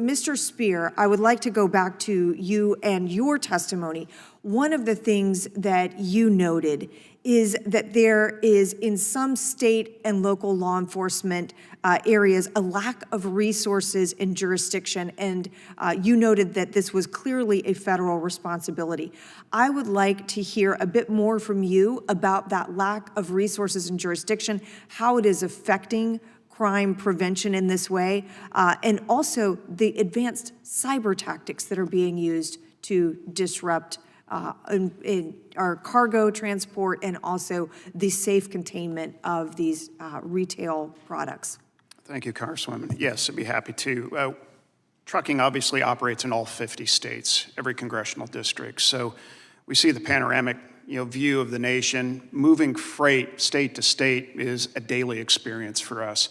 Mr. Spear, I would like to go back to you and your testimony. One of the things that you noted is that there is, in some state and local law enforcement areas, a lack of resources and jurisdiction, and you noted that this was clearly a federal responsibility. I would like to hear a bit more from you about that lack of resources and jurisdiction, how it is affecting crime prevention in this way, and also the advanced cyber tactics that are being used to disrupt in our cargo transport and also the safe containment of these retail products. Thank you, Congresswoman. Yes, I'd be happy to. Trucking obviously operates in all 50 states, every congressional district. So we see the panoramic view of the nation. Moving freight state to state is a daily experience for us.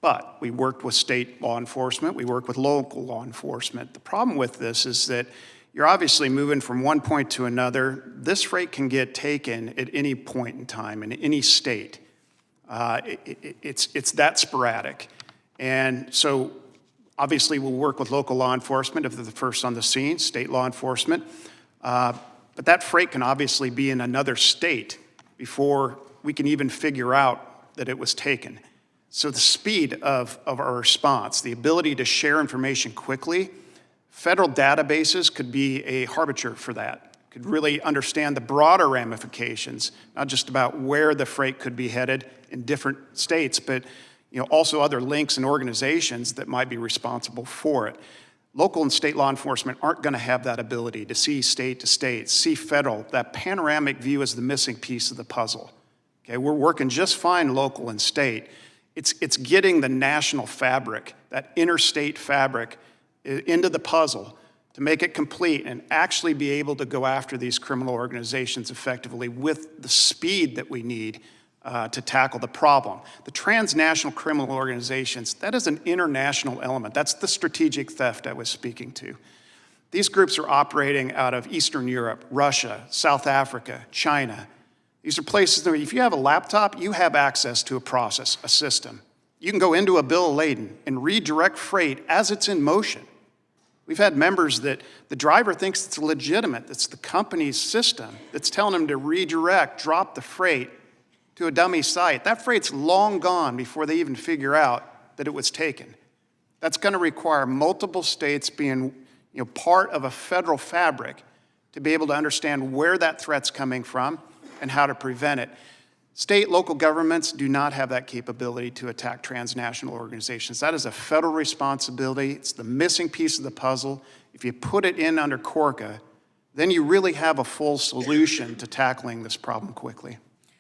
But we worked with state law enforcement, we work with local law enforcement. The problem with this is that you're obviously moving from one point to another. This freight can get taken at any point in time in any state. It's that sporadic. And so obviously we'll work with local law enforcement if they're the first on the scene, state law enforcement. But that freight can obviously be in another state before we can even figure out that it was taken. So the speed of our response, the ability to share information quickly, federal databases could be a harbinger for that, could really understand the broader ramifications, not just about where the freight could be headed in different states, but also other links and organizations that might be responsible for it. Local and state law enforcement aren't going to have that ability to see state to state, see federal. That panoramic view is the missing piece of the puzzle. Okay, we're working just fine local and state. It's getting the national fabric, that interstate fabric, into the puzzle to make it complete and actually be able to go after these criminal organizations effectively with the speed that we need to tackle the problem. The transnational criminal organizations, that is an international element. That's the strategic theft I was speaking to. These groups are operating out of Eastern Europe, Russia, South Africa, China. These are places where if you have a laptop, you have access to a process, a system. You can go into a bill of lading and redirect freight as it's in motion. We've had members that the driver thinks it's legitimate, it's the company's system that's telling them to redirect, drop the freight to a dummy site. That freight's long gone before they even figure out that it was taken. That's going to require multiple states being part of a federal fabric to be able to understand where that threat's coming from and how to prevent it. State, local governments do not have that capability to attack transnational organizations. That is a federal responsibility. It's the missing piece of the puzzle. If you put it in under CORCA, then you really have a full solution to tackling this problem quickly.